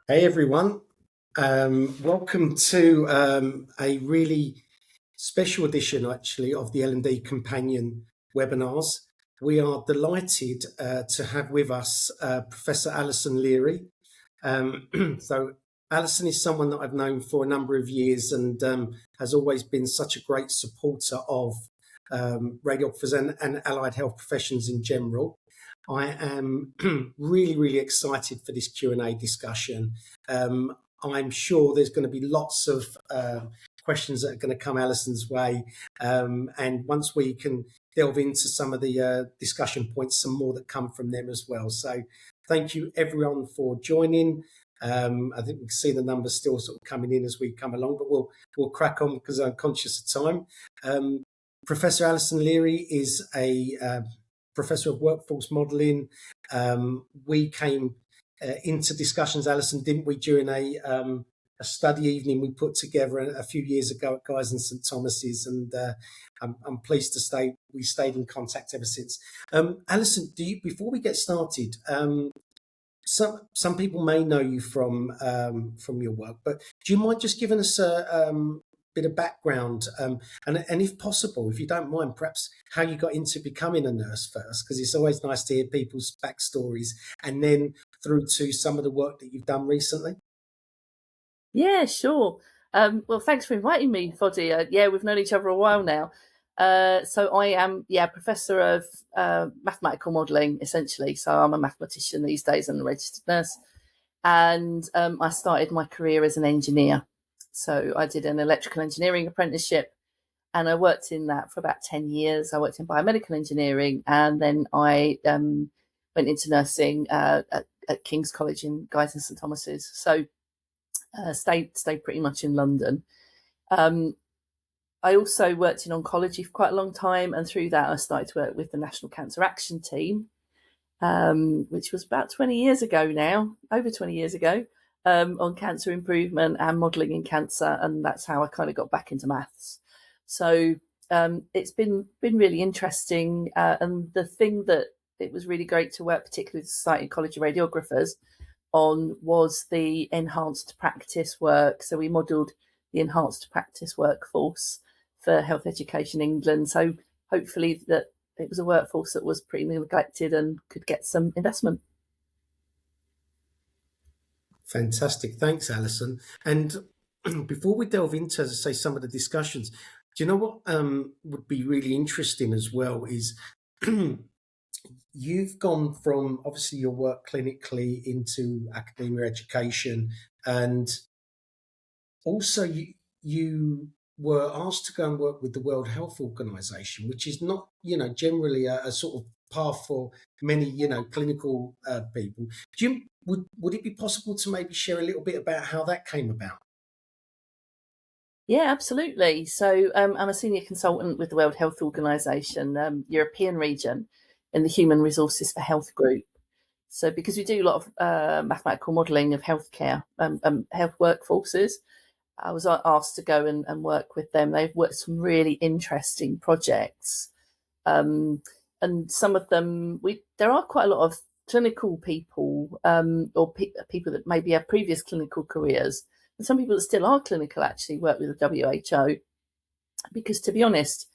Hey everyone, welcome to a really special edition actually of the L&D Companion webinars. We are delighted to have with us Professor Alison Leary. So Alison is someone that I've known for a number of years and has always been such a great supporter of radiographers and allied health professions in general. I am really excited for this Q&A discussion. I'm sure there's going to be lots of questions that are going to come Alison's way. And once we can delve into some of the discussion points, some more that come from them as well. So thank you everyone for joining. I think we can see the numbers still sort of coming in as we come along, but we'll crack on because I'm conscious of time. Professor Alison Leary is a Professor of Workforce Modelling. We came into discussions, Alison, didn't we, during a study evening we put together a few years ago at Guy's and St Thomas's, and I'm pleased to say we stayed in contact ever since. Alison, before we get started, some people may know you from your work, but do you mind just giving us a bit of background, and if possible, if you don't mind, perhaps how you got into becoming a nurse first, because it's always nice to hear people's backstories, and then through to some of the work that you've done recently? Yeah, sure. Well, thanks for inviting me, Foddy. Yeah, we've known each other a while now. So I am, Professor of mathematical modelling, essentially. So I'm a mathematician these days and a registered nurse. And I started my career as an engineer. So I did an electrical engineering apprenticeship, and I worked in that for about 10 years. I worked in biomedical engineering, and then I went into nursing at King's College in Guy's and St Thomas's. So stayed pretty much in London. I also worked in oncology for quite a long time, and through that I started to work with the National Cancer Action Team, which was about 20 years ago now, over 20 years ago, on cancer improvement and modelling in cancer, and that's how I kind of got back into maths. So it's been really interesting, and the thing that it was really great to work, particularly with the Society of College of Radiographers, on was the enhanced practice work. So we modelled the enhanced practice workforce for Health Education England. So hopefully that it was a workforce that was pretty neglected and could get some investment. Fantastic. Thanks, Alison. And before we delve into, as I say, some of the discussions, do you know what would be really interesting as well is you've gone from obviously your work clinically into academia education, and also you were asked to go and work with the World Health Organization, which is not, generally a sort of path for many, clinical people. Would it be possible to maybe share a little bit about how that came about? Yeah, absolutely. So I'm a senior consultant with the World Health Organization, European region, in the Human Resources for Health group. So because we do a lot of mathematical modelling of healthcare, health workforces, I was asked to go and work with them. They've worked some really interesting projects. And some of them, there are quite a lot of clinical people or people that maybe have previous clinical careers, and some people that still are clinical actually work with the WHO, because to be honest,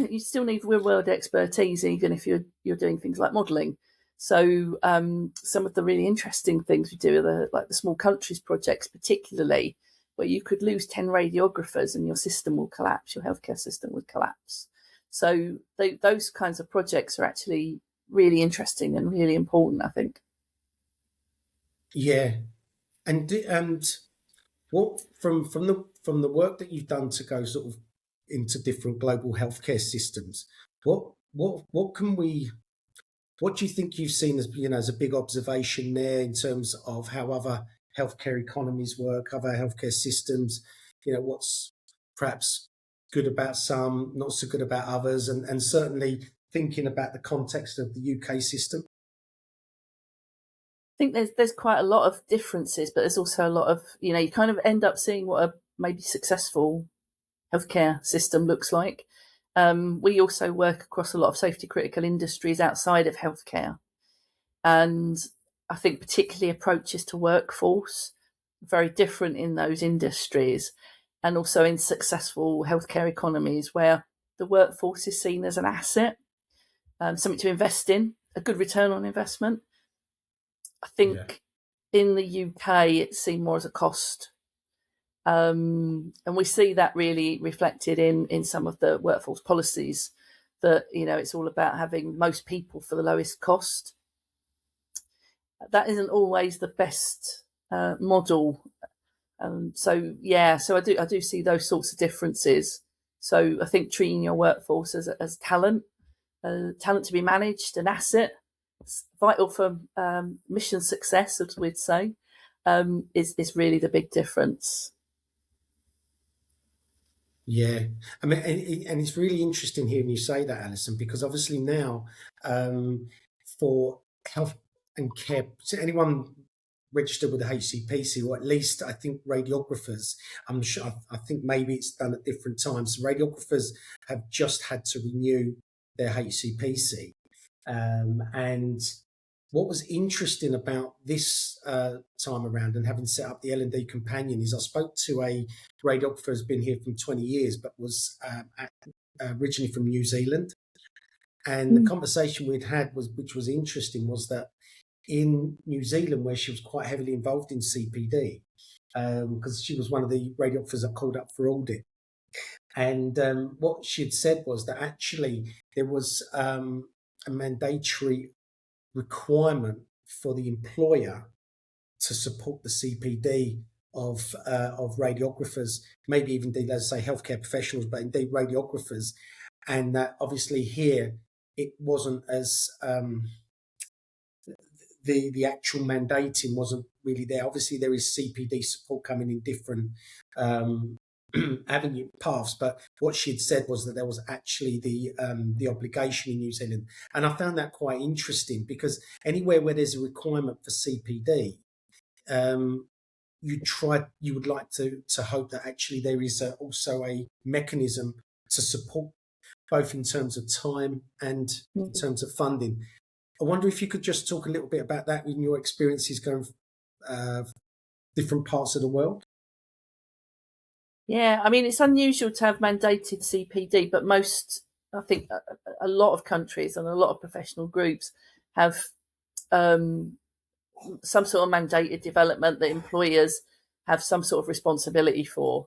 you still need real world expertise even if you're doing things like modelling. So some of the really interesting things we do are like the small countries projects, particularly, where you could lose 10 radiographers and your system will collapse, your healthcare system would collapse. So those kinds of projects are actually really interesting and really important, I think. Yeah, and what from the work that you've done to go sort of into different global healthcare systems, what do you think you've seen as as a big observation there in terms of how other healthcare economies work, other healthcare systems? What's perhaps good about some, not so good about others, and certainly thinking about the context of the UK system? I think there's quite a lot of differences, but there's also a lot of, you kind of end up seeing what a maybe successful healthcare system looks like. We also work across a lot of safety critical industries outside of healthcare. And I think particularly approaches to workforce, very different in those industries, and also in successful healthcare economies where the workforce is seen as an asset, something to invest in, a good return on investment. I think in the UK it's seen more as a cost. And we see that really reflected in some of the workforce policies, that, you know, it's all about having most people for the lowest cost. That isn't always the best model. So I do see those sorts of differences. So I think treating your workforce as talent to be managed, an asset, it's vital for mission success, as we'd say, is really the big difference. Yeah, I mean, and it's really interesting hearing you say that, Alison, because obviously now, for health and care, so anyone registered with the HCPC, or at least I think radiographers, I'm sure, I think maybe it's done at different times. Radiographers have just had to renew their HCPC, and what was interesting about this time around, and having set up the L&D Companion, is I spoke to a radiographer who's been here for 20 years, but was originally from New Zealand. And the conversation we'd had, which was interesting, was that in New Zealand, where she was quite heavily involved in CPD, because she was one of the radiographers that called up for audit. And what she had said was that actually there was a mandatory requirement for the employer to support the CPD of radiographers, maybe even indeed, let's say, healthcare professionals, but indeed radiographers, and that obviously here it wasn't as the actual mandating wasn't really there. Obviously, there is CPD support coming in different avenue paths, but what she had said was that there was actually the obligation in New Zealand, and I found that quite interesting, because anywhere where there's a requirement for CPD, you would like to hope that actually there is also a mechanism to support, both in terms of time and in terms of funding. I wonder if you could just talk a little bit about that in your experiences going different parts of the world. Yeah, I mean, it's unusual to have mandated CPD, but I think a lot of countries and a lot of professional groups have some sort of mandated development that employers have some sort of responsibility for.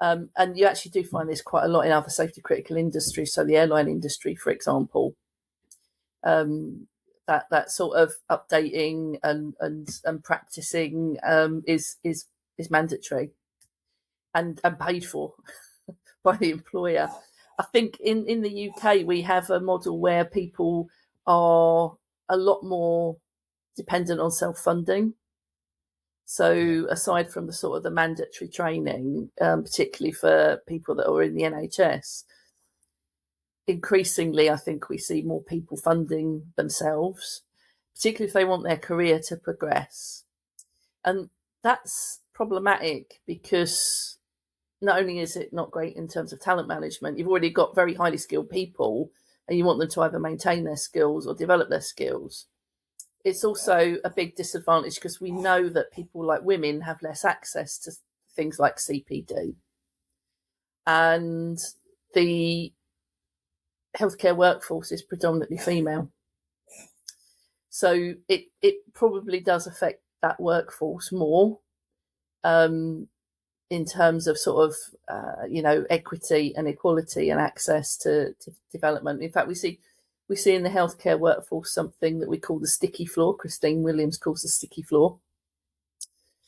And you actually do find this quite a lot in other safety critical industries. So the airline industry, for example, that sort of updating and practicing is mandatory and paid for by the employer. I think in the UK we have a model where people are a lot more dependent on self-funding. So aside from the sort of the mandatory training, particularly for people that are in the NHS, increasingly I think we see more people funding themselves, particularly if they want their career to progress. And that's problematic because not only is it not great in terms of talent management, you've already got very highly skilled people and you want them to either maintain their skills or develop their skills. It's also a big disadvantage because we know that people like women have less access to things like CPD. And the healthcare workforce is predominantly female. So it probably does affect that workforce more in terms of sort of, equity and equality and access to development. In fact, we see in the healthcare workforce something that we call the sticky floor. Christine Williams calls the sticky floor,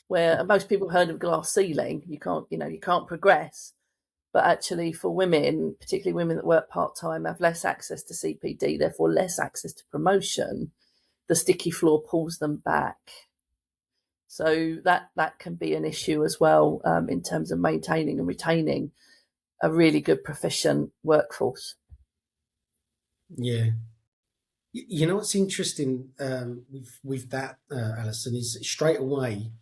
where most people have heard of glass ceiling. You can't progress. But actually for women, particularly women that work part-time, have less access to CPD, therefore less access to promotion. The sticky floor pulls them back. So that can be an issue as well in terms of maintaining and retaining a really good proficient workforce. Yeah. You know what's interesting with that, Alison, is straight away,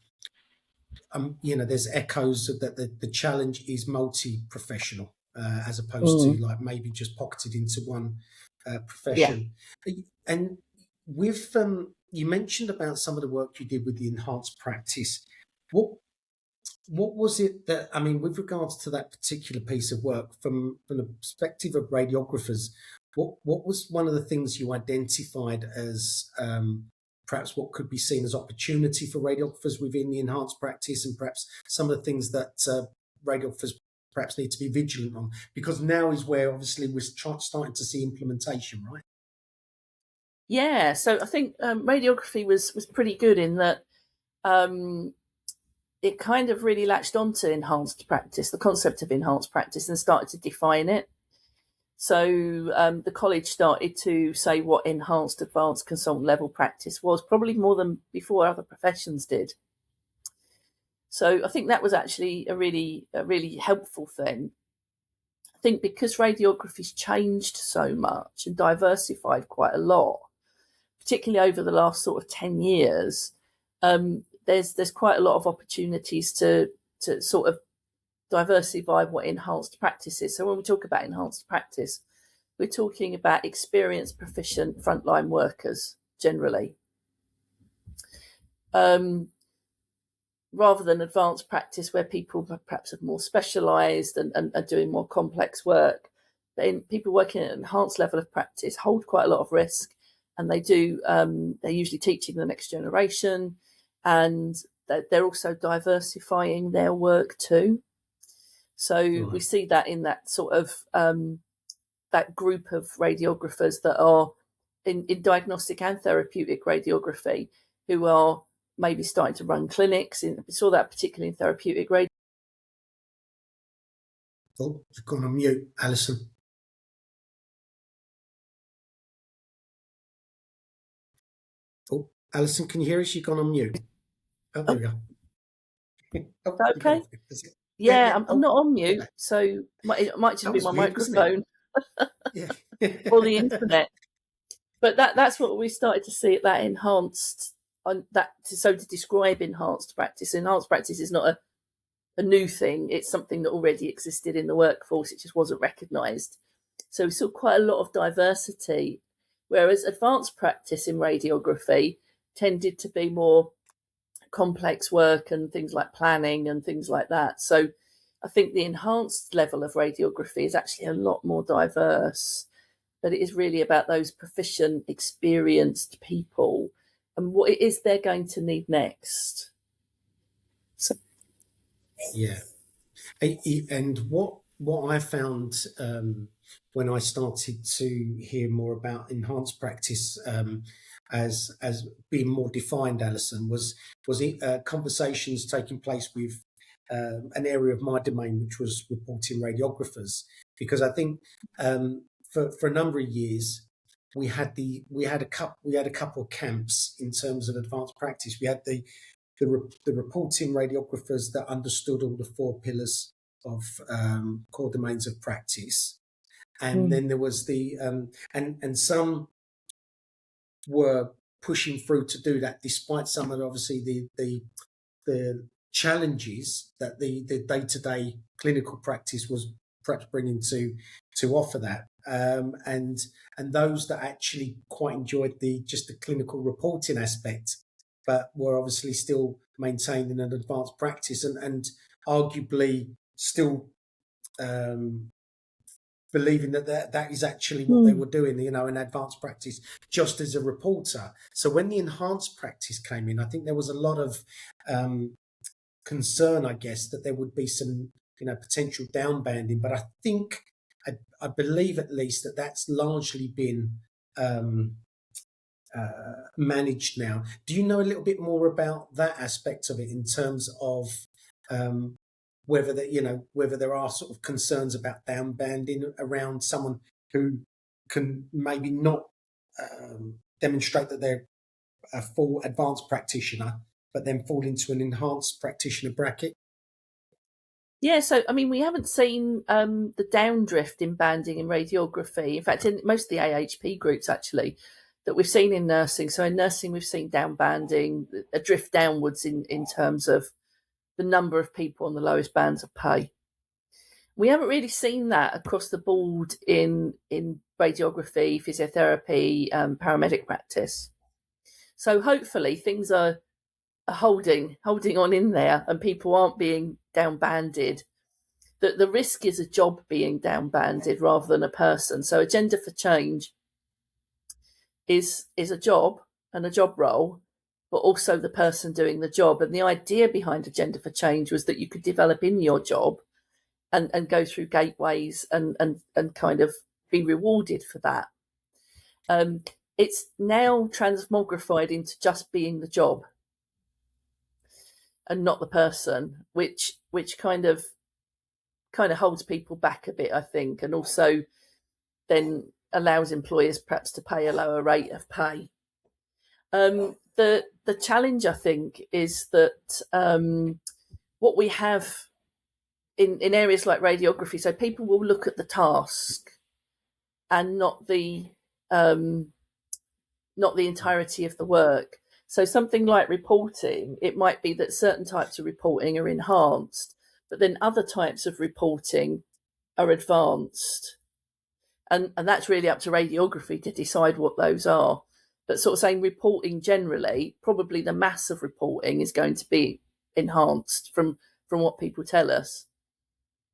there's echoes that the challenge is multi-professional as opposed to like maybe just pocketed into one profession. And with you mentioned about some of the work you did with the enhanced practice. What what was it that, I mean, with regards to that particular piece of work, from the perspective of radiographers, what was one of the things you identified as perhaps what could be seen as opportunity for radiographers within the enhanced practice, and perhaps some of the things that radiographers perhaps need to be vigilant on? Because now is where obviously we're starting to see implementation, right? Yeah, so I think radiography was pretty good in that it kind of really latched onto enhanced practice, the concept of enhanced practice, and started to define it. So the college started to say what enhanced advanced consultant level practice was, probably more than before other professions did. So I think that was actually a really helpful thing. I think because radiography's changed so much and diversified quite a lot, particularly over the last sort of 10 years, there's quite a lot of opportunities to sort of diversify what enhanced practice is. So when we talk about enhanced practice, we're talking about experienced, proficient frontline workers generally. Rather than advanced practice where people perhaps are more specialised and are doing more complex work, people working at an enhanced level of practice hold quite a lot of risk, and they're usually teaching the next generation, and they're also diversifying their work too. So we see that in that sort of that group of radiographers that are in diagnostic and therapeutic radiography, who are maybe starting to run clinics. We saw that particularly in therapeutic radio. Oh, you've gone on mute, Alison. Oh, Alison, can you hear us? You've gone on mute. Oh, there we go. Oh, Okay. Yeah. I'm not on mute, so it might just be my microphone or the internet. But that's what we started to see at that enhanced to describe enhanced practice. Enhanced practice is not a new thing. It's something that already existed in the workforce. It just wasn't recognised. So we saw quite a lot of diversity, whereas advanced practice in radiography tended to be more complex work and things like planning and things like that. So I think the enhanced level of radiography is actually a lot more diverse, but it is really about those proficient, experienced people and what it is they're going to need next. So, yeah. And what I found when I started to hear more about enhanced practice as being more defined, Alison, was conversations taking place with an area of my domain, which was reporting radiographers, because I think for a number of years we had a couple of camps in terms of advanced practice. We had the reporting radiographers that understood all the four pillars of core domains of practice, and then there was the and some were pushing through to do that, despite some of obviously the challenges that the day-to-day clinical practice was perhaps bringing to offer that, and those that actually quite enjoyed the clinical reporting aspect, but were obviously still maintaining an advanced practice and arguably still believing that is actually what they were doing, in advanced practice, just as a reporter. So when the enhanced practice came in, I think there was a lot of concern, I guess, that there would be some, potential downbanding. But I believe at least that that's largely been managed now. Do you know a little bit more about that aspect of it in terms of whether there are sort of concerns about downbanding around someone who can maybe not demonstrate that they're a full advanced practitioner, but then fall into an enhanced practitioner bracket? Yeah, so I mean, we haven't seen the downdrift in banding in radiography. In fact, in most of the AHP groups, actually, that we've seen in nursing. So in nursing, we've seen downbanding, a drift downwards in terms of the number of people on the lowest bands of pay. We haven't really seen that across the board in radiography, physiotherapy, paramedic practice. So hopefully things are holding on in there, and people aren't being down-banded. The risk is a job being down-banded rather than a person. So Agenda for Change is a job and a job role, but also the person doing the job. And the idea behind Agenda for Change was that you could develop in your job and go through gateways and kind of be rewarded for that. It's now transmogrified into just being the job and not the person, which kind of holds people back a bit, I think, and also then allows employers perhaps to pay a lower rate of pay. The challenge, I think, is that what we have in areas like radiography, so people will look at the task and not the entirety of the work. So something like reporting, it might be that certain types of reporting are enhanced, but then other types of reporting are advanced. And that's really up to radiography to decide what those are. But sort of saying reporting generally, probably the mass of reporting is going to be enhanced from what people tell us.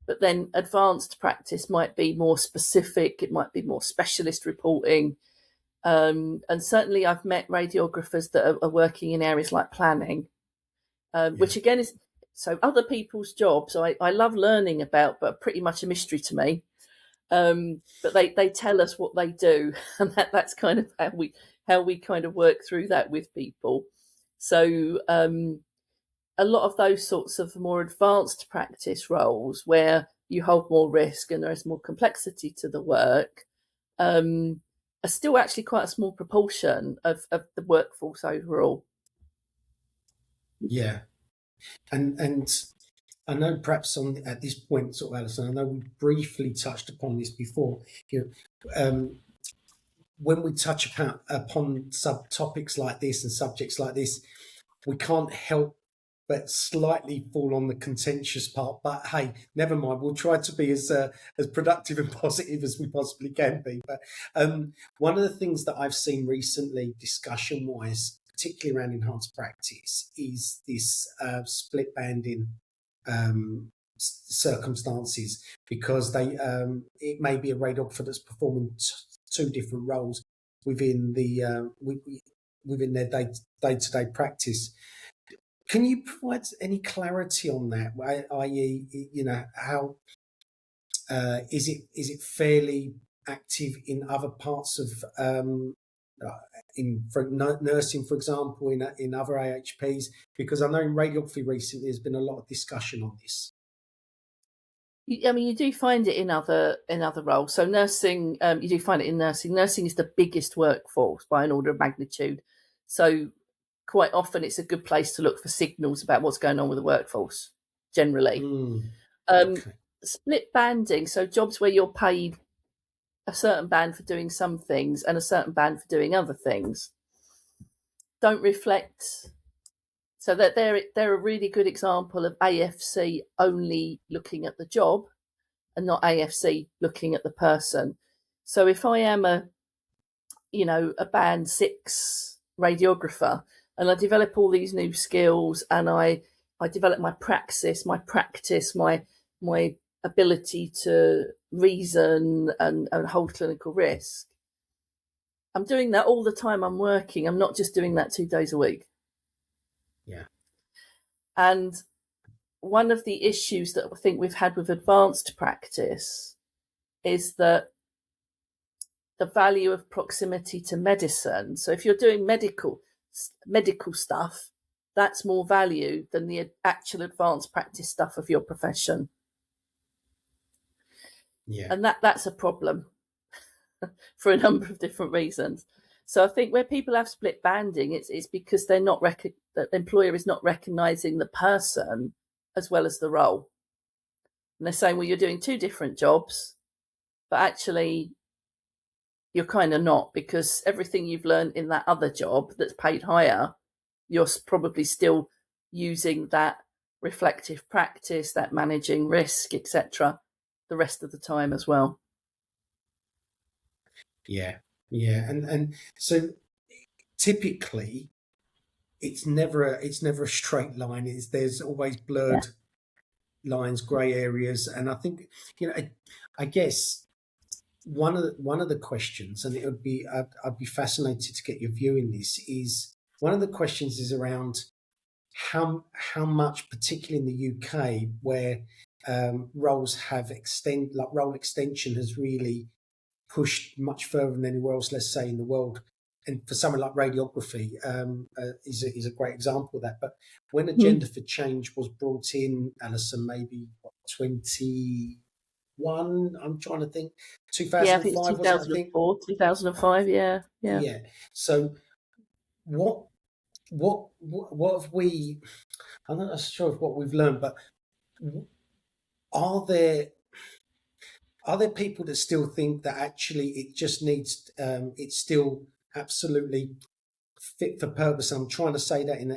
But then advanced practice might be more specific, it might be more specialist reporting. And certainly I've met radiographers that are working in areas like planning, which again is, so other people's jobs I love learning about, but are pretty much a mystery to me. But they tell us what they do, and that's kind of how we kind of work through that with people. So a lot of those sorts of more advanced practice roles where you hold more risk and there is more complexity to the work are still actually quite a small proportion of the workforce overall. Yeah. And I know perhaps at this point, sort of, Alison, I know we briefly touched upon this before. When we touch upon subtopics like this and subjects like this, we can't help but slightly fall on the contentious part. But hey, never mind. We'll try to be as productive and positive as we possibly can be. But one of the things that I've seen recently, discussion-wise, particularly around enhanced practice, is this split banding circumstances, because it may be a radiographer that's performing two different roles within within their day-to-day practice. Can you provide any clarity on that? I.e., how is it fairly active in other parts of nursing, for example, in other AHPs? Because I know in radiography recently there's been a lot of discussion on this. I mean, you do find it in other roles. So nursing, you do find it in nursing. Nursing is the biggest workforce by an order of magnitude. So quite often it's a good place to look for signals about what's going on with the workforce, generally. Okay. Split banding, so jobs where you're paid a certain band for doing some things and a certain band for doing other things, don't reflect. So that they're a really good example of AFC only looking at the job and not AFC looking at the person. So if I am a band 6 radiographer and I develop all these new skills and I develop my praxis, my practice, my ability to reason and hold clinical risk, I'm doing that all the time I'm working. I'm not just doing that 2 days a week. Yeah. And one of the issues that I think we've had with advanced practice is that the value of proximity to medicine. So if you're doing medical stuff, that's more value than the actual advanced practice stuff of your profession. Yeah. And that's a problem for a number of different reasons. So I think where people have split banding, it's because they're not the employer is not recognizing the person as well as the role. And they're saying, well, you're doing 2 different jobs, but actually you're kind of not, because everything you've learned in that other job that's paid higher, you're probably still using that reflective practice, that managing risk, etc., the rest of the time as well. Yeah. And so typically it's never a straight line. There's always blurred lines, grey areas, and I think I guess one of the questions, and it would be I'd be fascinated to get your view in this. Is one of the questions is around how much, particularly in the UK, where roles have role extension has really pushed much further than anywhere else, let's say, in the world. And for something like radiography is a great example of that. But when Agenda for Change was brought in, Alison, maybe 21, I'm trying to think, 2005, I think it's was it, I think? 2005, yeah. Yeah. So what have we, I'm not sure of what we've learned, but are there people that still think that actually it just needs, it's still absolutely fit for purpose? I'm trying to say that in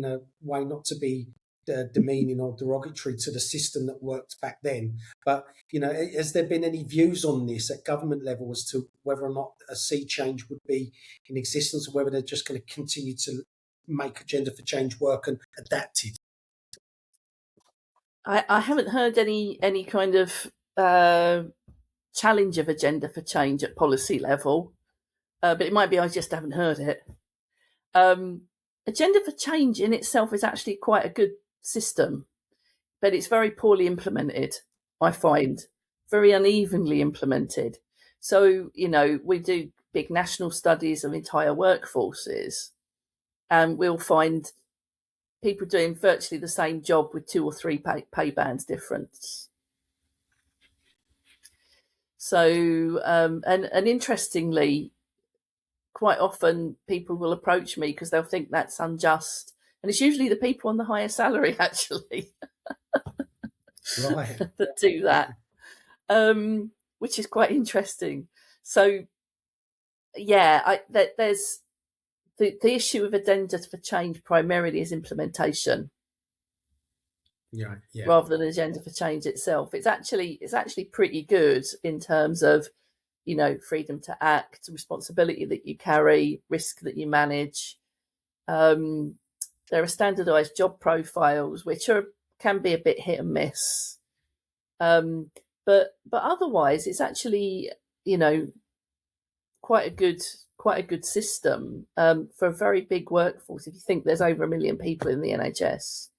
a way not to be demeaning or derogatory to the system that worked back then. But has there been any views on this at government level as to whether or not a sea change would be in existence, or whether they're just going to continue to make Agenda for Change work and adapt it? I haven't heard any kind of challenge of Agenda for Change at policy level, but it might be I just haven't heard it. Agenda for Change in itself is actually quite a good system, but it's very poorly implemented, I find, very unevenly implemented. So, we do big national studies of entire workforces, and we'll find people doing virtually the same job with 2 or 3 pay bands difference. So, and interestingly, quite often people will approach me because they'll think that's unjust. And it's usually the people on the higher salary, actually, Right. that do that, which is quite interesting. So, there's the issue of Agenda for Change primarily is implementation. Yeah. Rather than Agenda for Change itself. It's actually pretty good in terms of, freedom to act, responsibility that you carry, risk that you manage. There are standardized job profiles, which can be a bit hit and miss. But otherwise, it's actually, quite a good system for a very big workforce. If you think there's over 1 million people in the NHS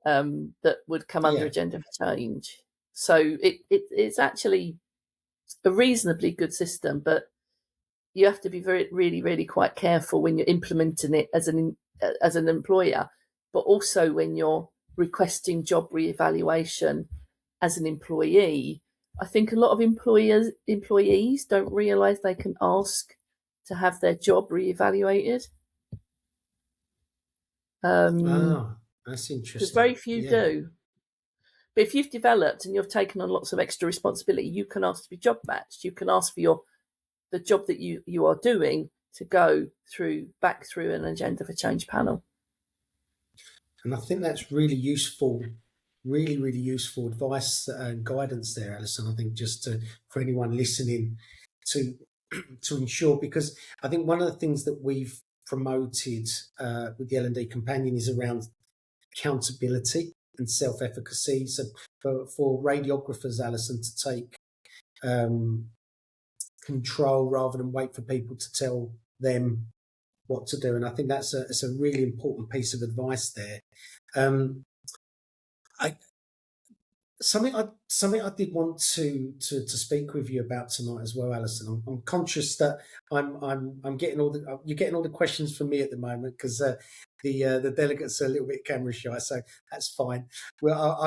that would come under Agenda for Change, so it's actually a reasonably good system, but you have to be really, really quite careful when you're implementing it as an employer, but also when you're requesting job reevaluation as an employee. I think a lot of employees don't realise they can ask to have their job reevaluated. That's interesting. Because very few do. But if you've developed and you've taken on lots of extra responsibility, you can ask to be job matched. You can ask for the job that you are doing to go back through an Agenda for Change panel. And I think that's really useful, really, really useful advice and guidance there, Alison. I think just for anyone listening to ensure, because I think one of the things that we've promoted with the L&D Companion is around accountability and self-efficacy. So for radiographers, Alison, to take control rather than wait for people to tell them what to do. And I think it's a really important piece of advice there. Something I did want to speak with you about tonight as well, Alison. I'm conscious that I'm getting you're getting all the questions from me at the moment because the delegates are a little bit camera shy, so that's fine. Well,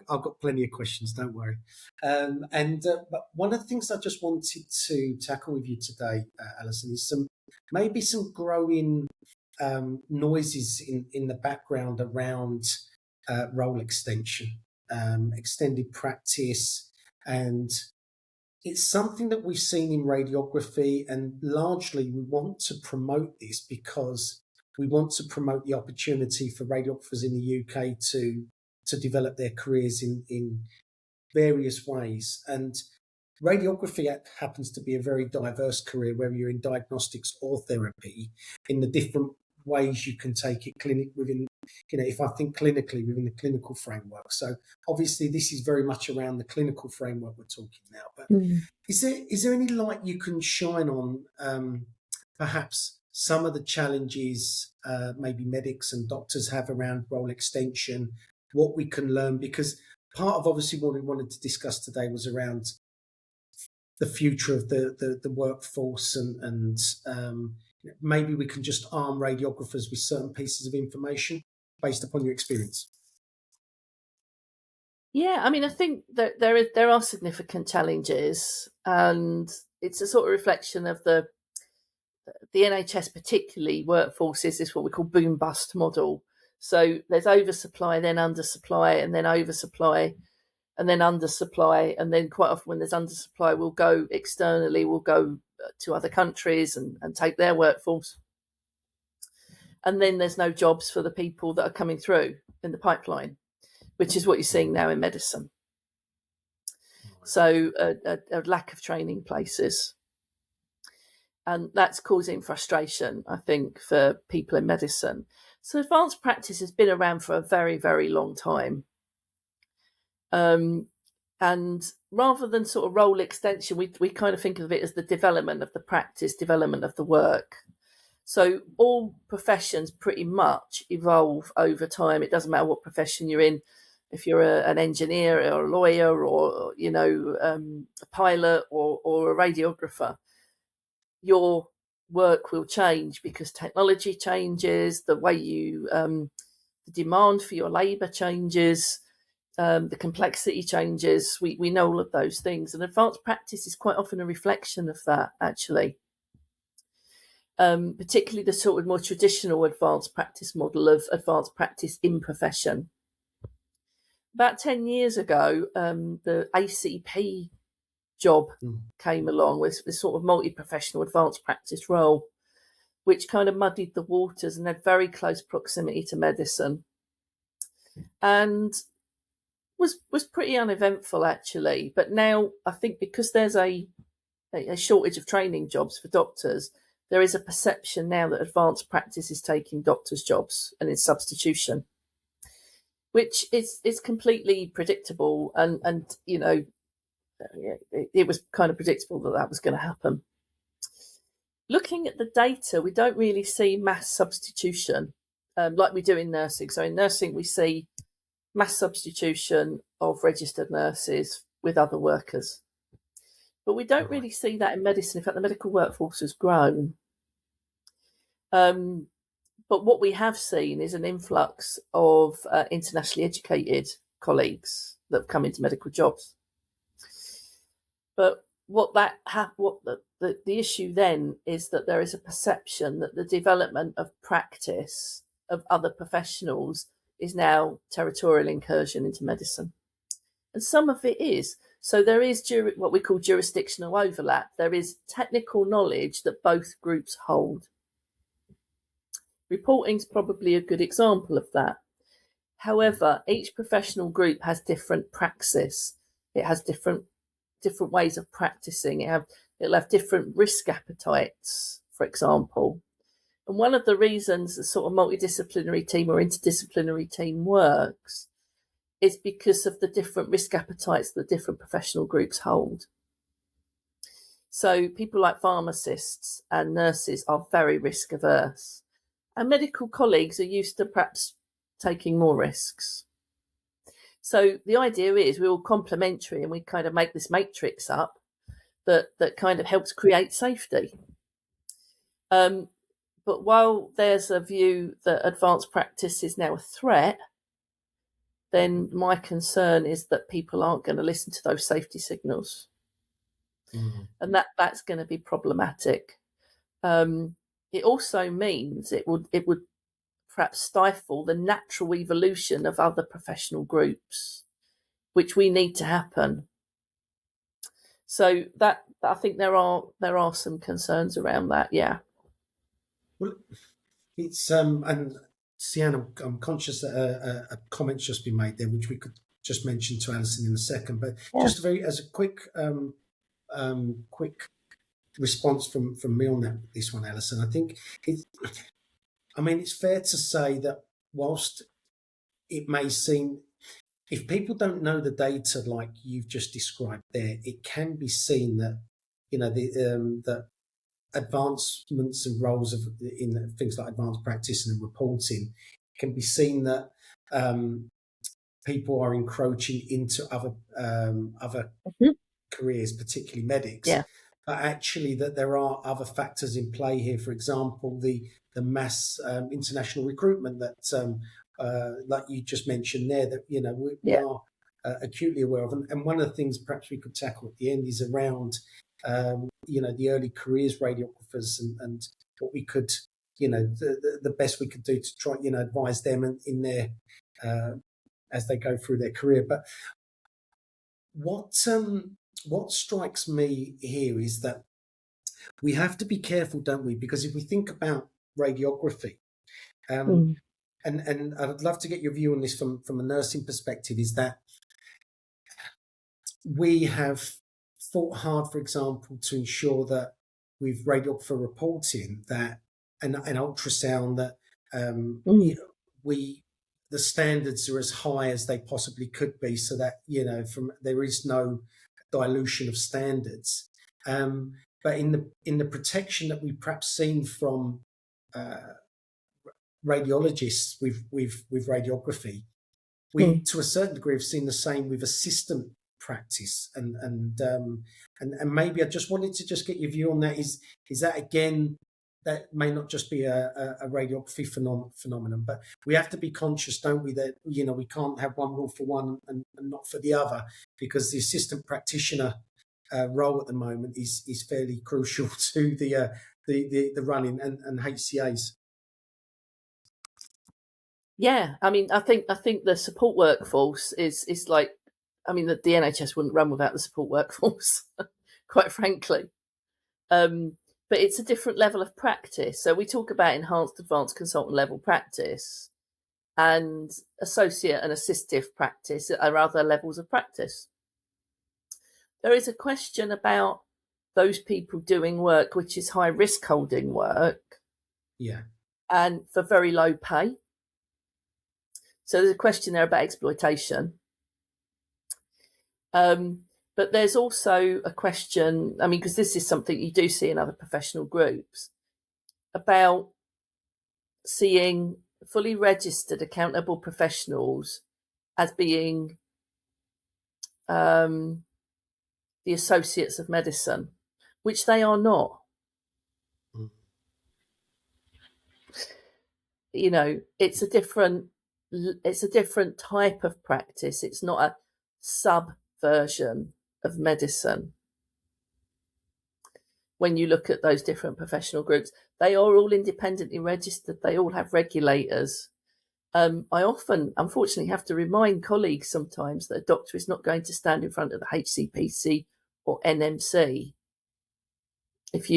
I've got plenty of questions, don't worry. But one of the things I just wanted to tackle with you today, Alison, is maybe some growing noises in the background around role extension. Extended practice, and it's something that we've seen in radiography, and largely we want to promote this because we want to promote the opportunity for radiographers in the UK to develop their careers in various ways. And radiography happens to be a very diverse career, whether you're in diagnostics or therapy, in the different ways you can take it within, if I think clinically, within the clinical framework. So obviously this is very much around the clinical framework we're talking now. But is there any light you can shine on perhaps some of the challenges maybe medics and doctors have around role extension, what we can learn? Because part of obviously what we wanted to discuss today was around the future of the workforce, and maybe we can just arm radiographers with certain pieces of information based upon your experience. Yeah, I mean, I think that there are significant challenges, and it's a sort of reflection of the NHS, particularly workforces, is what we call boom bust model. So there's oversupply, then undersupply, and then oversupply, and then undersupply, and then quite often when there's undersupply, we'll go externally, we'll go to other countries and take their workforce. And then there's no jobs for the people that are coming through in the pipeline, which is what you're seeing now in medicine. So a lack of training places. And that's causing frustration, I think, for people in medicine. So advanced practice has been around for a very, very long time. And rather than sort of role extension, we kind of think of it as the development of the practice, development of the work. So all professions pretty much evolve over time. It doesn't matter what profession you're in. If you're an engineer or a lawyer or, a pilot or a radiographer, your work will change because technology changes, the way you, the demand for your labour changes, the complexity changes. We know all of those things. And advanced practice is quite often a reflection of that, actually. Particularly the sort of more traditional advanced practice model of advanced practice in profession. About 10 years ago, the ACP job came along with this sort of multi-professional advanced practice role, which kind of muddied the waters and had very close proximity to medicine, and was pretty uneventful, actually. But now I think because there's a shortage of training jobs for doctors, there is a perception now that advanced practice is taking doctors' jobs and it's substitution, which is completely predictable. And it was kind of predictable that was going to happen. Looking at the data, we don't really see mass substitution like we do in nursing. So in nursing, we see mass substitution of registered nurses with other workers. But we don't really see that in medicine. In fact, the medical workforce has grown. But what we have seen is an influx of internationally educated colleagues that have come into medical jobs. But the issue then is that there is a perception that the development of practice of other professionals is now territorial incursion into medicine. And some of it is. So there is what we call jurisdictional overlap. There is technical knowledge that both groups hold. Reporting is probably a good example of that. However, each professional group has different praxis. It has different ways of practicing. It'll have different risk appetites, for example. And one of the reasons the sort of multidisciplinary team or interdisciplinary team works is because of the different risk appetites that different professional groups hold. So people like pharmacists and nurses are very risk averse. And medical colleagues are used to perhaps taking more risks. So the idea is we're all complementary and we kind of make this matrix up that kind of helps create safety. But while there's a view that advanced practice is now a threat, then my concern is that people aren't going to listen to those safety signals. And that's going to be problematic. It also means it would perhaps stifle the natural evolution of other professional groups, which we need to happen. So that I think there are some concerns around that. Yeah. Well, it's and Sian, I'm conscious that a comment's just been made there, which we could just mention to Alison in a second. But just as a quick quick response from me on this one, Alison. I think it's fair to say that whilst it may seem, if people don't know the data like you've just described there, it can be seen that the advancements and roles in things like advanced practice and reporting can be seen that people are encroaching into other careers, particularly medics. Yeah. But actually, that there are other factors in play here. For example, the mass international recruitment that, like you just mentioned there, that we are acutely aware of. And one of the things perhaps we could tackle at the end is around the early careers radiographers and what we could, the best we could do to try, advise them in their as they go through their career. But what strikes me here is that we have to be careful, don't we? Because if we think about radiography, and I'd love to get your view on this from a nursing perspective, is that we have fought hard, for example, to ensure that with radiographer reporting that an ultrasound that the standards are as high as they possibly could be, so that there is no dilution of standards. But in the protection that we've perhaps seen from radiologists with radiography, we to a certain degree have seen the same with assistant practice, and maybe I just wanted to just get your view on that. Is that, again, that may not just be a radiography phenomenon, but we have to be conscious, don't we, that we can't have one rule for one and not for the other, because the assistant practitioner role at the moment is fairly crucial to the running and HCAs. Yeah, I think the support workforce is like, the NHS wouldn't run without the support workforce, quite frankly. But it's a different level of practice. So we talk about enhanced, advanced consultant level practice, and associate and assistive practice are other levels of practice. There is a question about those people doing work which is high risk holding work, and for very low pay. So there's a question there about exploitation. But there's also a question, because this is something you do see in other professional groups, about seeing fully registered accountable professionals as being the associates of medicine, which they are not. It's a different type of practice. It's not a subversion of medicine. When you look at those different professional groups, they are all independently registered. They all have regulators. I often, unfortunately, have to remind colleagues sometimes that a doctor is not going to stand in front of the HCPC or NMC. If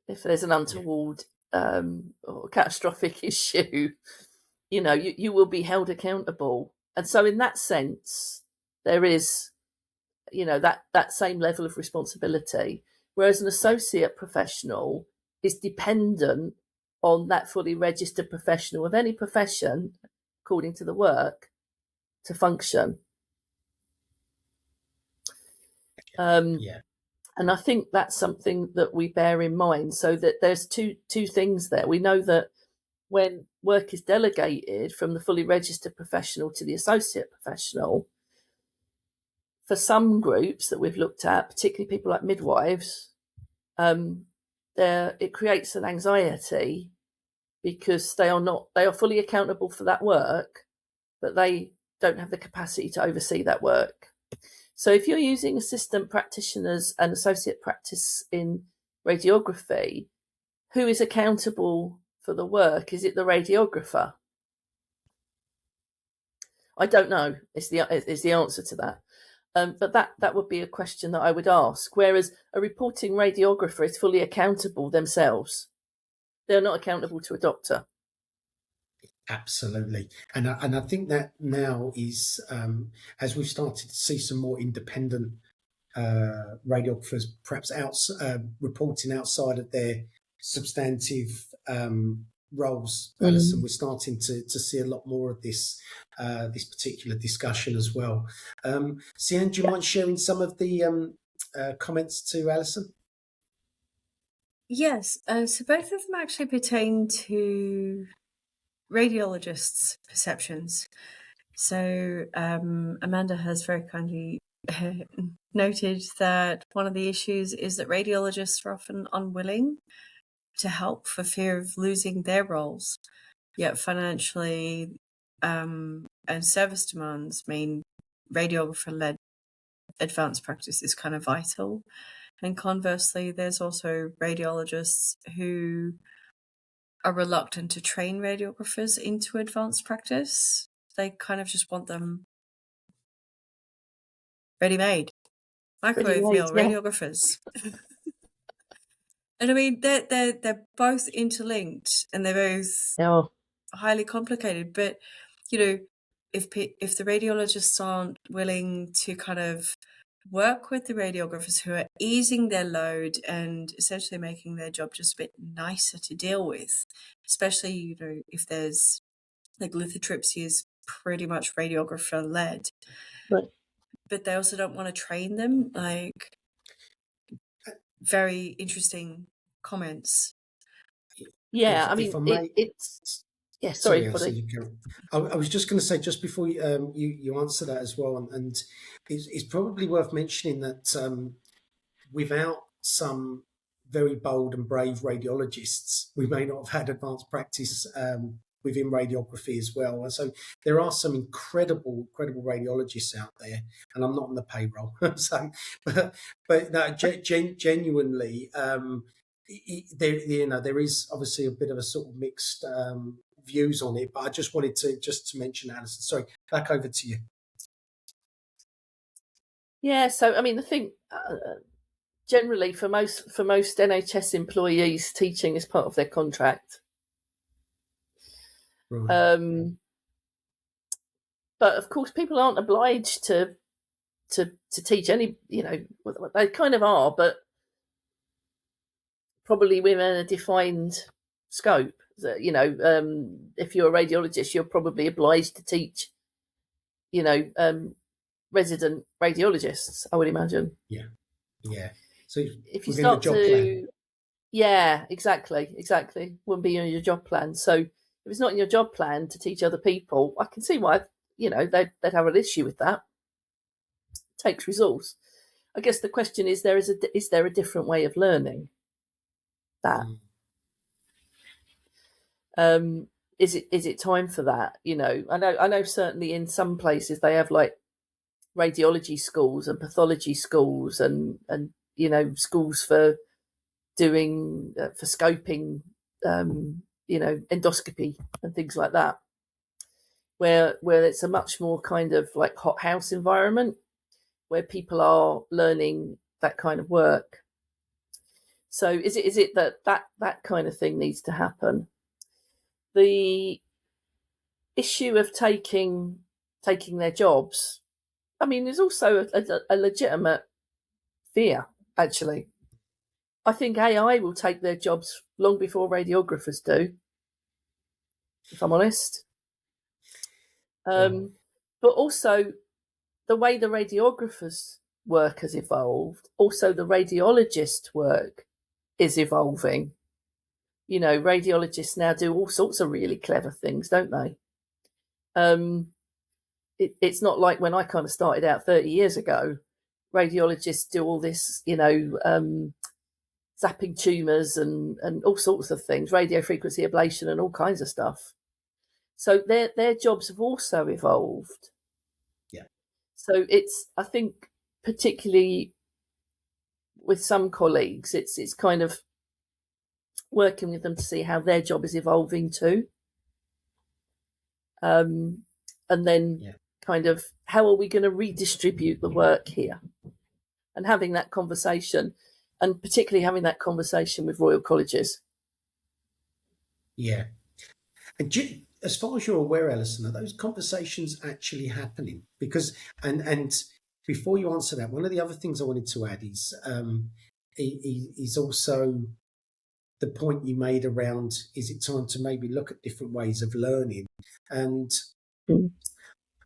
if there's an untoward or catastrophic issue, you will be held accountable. And so in that sense, there is, that same level of responsibility, whereas an associate professional is dependent on that fully registered professional of any profession, according to the work, to function. And I think that's something that we bear in mind, so that there's two things there. We know that when work is delegated from the fully registered professional to the associate professional, for some groups that we've looked at, particularly people like midwives, it creates an anxiety, because they are fully accountable for that work, but they don't have the capacity to oversee that work. So if you're using assistant practitioners and associate practice in radiography, who is accountable for the work? Is it the radiographer? I don't know. Is the answer to that. But that would be a question that I would ask. Whereas a reporting radiographer is fully accountable themselves. They're not accountable to a doctor. Absolutely, and I think that now is as we've started to see some more independent radiographers, perhaps reporting outside of their substantive roles. Alison, we're starting to see a lot more of this this particular discussion as well. Sian, do you mind sharing some of the comments to Alison? Yes, so both of them actually pertain to radiologists' perceptions. So Amanda has very kindly noted that one of the issues is that radiologists are often unwilling to help for fear of losing their roles, yet financially and service demands mean radiographer-led advanced practice is kind of vital. And conversely, there's also radiologists who are reluctant to train radiographers into advanced practice. They kind of just want them ready-made, microwave meal radiographers. And I mean, they're both interlinked and they're both highly complicated. But you know, if the radiologists aren't willing to kind of work with the radiographers who are easing their load and essentially making their job just a bit nicer to deal with, especially if there's like lithotripsy is pretty much radiographer led, right. But they also don't want to train them. Like, very interesting comments. Yeah, I mean, it's sorry, I was just going to say, just before you answer that as well, and it's probably worth mentioning that without some very bold and brave radiologists, we may not have had advanced practice within radiography as well. And so there are some incredible radiologists out there, and I'm not on the payroll. So, but no, genuinely, there is obviously a bit of a sort of mixed views on it. But I just wanted to mention, Alison. Sorry, back over to you. Yeah, so I mean, I think generally for most NHS employees, teaching is part of their contract. Right. But of course, people aren't obliged to teach any. They kind of are, but probably within a defined scope. If you're a radiologist, you're probably obliged to teach. Resident radiologists, I would imagine. Yeah. So if you start to, yeah, exactly, wouldn't be in your job plan. So if it's not in your job plan to teach other people, I can see why they'd have an issue with that. It takes resource. I guess the question is is there a different way of learning that? Is it time for that? I know certainly in some places they have like radiology schools and pathology schools and schools for doing for scoping endoscopy and things like that, where it's a much more kind of like hothouse environment where people are learning that kind of work. So is it that kind of thing needs to happen? The issue of taking their jobs, I mean, there's also a legitimate fear, actually. I think AI will take their jobs long before radiographers do, if I'm honest. But also, the way the radiographers' work has evolved, also the radiologist work is evolving. Radiologists now do all sorts of really clever things, don't they? It's not like when I kind of started out 30 years ago. Radiologists do all this, zapping tumours and all sorts of things, radio frequency ablation and all kinds of stuff. So their jobs have also evolved. Yeah. So it's, I think, particularly with some colleagues, it's kind of working with them to see how their job is evolving too. And then kind of how are we going to redistribute the work here? And having that conversation, and particularly having that conversation with Royal Colleges. Yeah. And as far as you're aware, Alison, are those conversations actually happening? Because and before you answer that, one of the other things I wanted to add is also the point you made around, is it time to maybe look at different ways of learning? And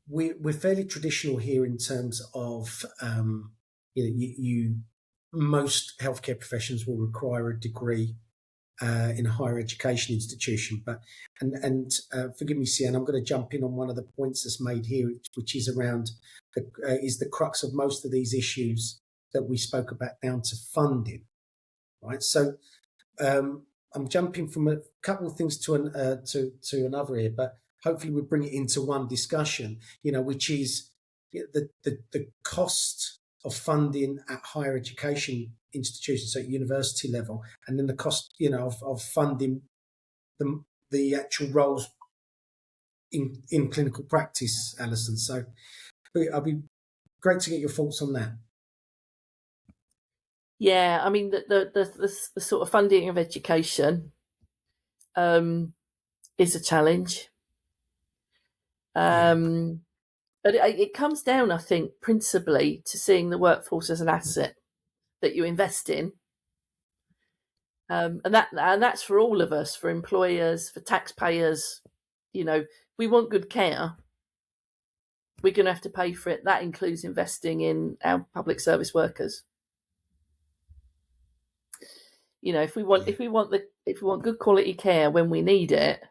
we're fairly traditional here in terms of, most healthcare professions will require a degree in a higher education institution. But forgive me, Sian, I'm going to jump in on one of the points that's made here, which is around is the crux of most of these issues that we spoke about, down to funding, right? So I'm jumping from a couple of things to another here, but hopefully we'll bring it into one discussion, which is the cost of funding at higher education institutions, so at university level, and then the cost, of funding the actual roles in clinical practice, Alison. So I'll be great to get your thoughts on that. Yeah, I mean, the sort of funding of education is a challenge. But it comes down, I think, principally to seeing the workforce as an asset that you invest in. And that's for all of us, for employers, for taxpayers. We want good care. We're going to have to pay for it. That includes investing in our public service workers. If we want good quality care when we need it,